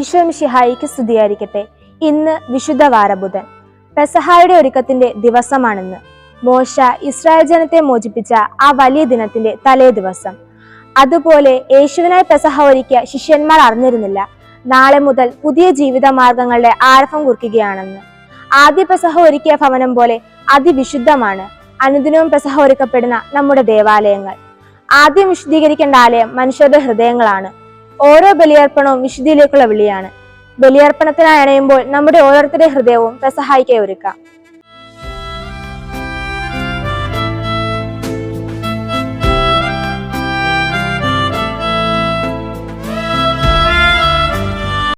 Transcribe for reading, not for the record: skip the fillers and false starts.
ഈശോ മിശിഹായിക്ക് സ്തുതിയായിരിക്കട്ടെ. ഇന്ന് വിശുദ്ധ വാരബുധൻ, പെസഹായുടെ ഒരുക്കത്തിന്റെ ദിവസമാണിന്ന്. മോശ ഇസ്രായേൽ ജനത്തെ മോചിപ്പിച്ച ആ വലിയ ദിനത്തിന്റെ തലേ ദിവസം. അതുപോലെ യേശുവിനായി പെസഹ ഒരുക്കിയ ശിഷ്യന്മാർ അറിഞ്ഞിരുന്നില്ല നാളെ മുതൽ പുതിയ ജീവിത മാർഗങ്ങളുടെ ആരംഭം കുറിക്കുകയാണെന്ന്. ആദ്യ പെസഹ ഒരുക്കിയ ഭവനം പോലെ അതിവിശുദ്ധമാണ് അനുദിനവും പെസഹ ഒരുക്കപ്പെടുന്ന നമ്മുടെ ദേവാലയങ്ങൾ. ആദ്യം വിശുദ്ധീകരിക്കേണ്ട ആലയം മനുഷ്യരുടെ ഹൃദയങ്ങളാണ്. ഓരോ ബലിയർപ്പണവും വിശുദ്ധിയിലേക്കുള്ള വിളിയാണ്. ബലിയർപ്പണത്തിനായി അണയുമ്പോൾ നമ്മുടെ ഓരോരുത്തരുടെ ഹൃദയവും പെസഹായ്ക്കായി ഒരുക്കാം.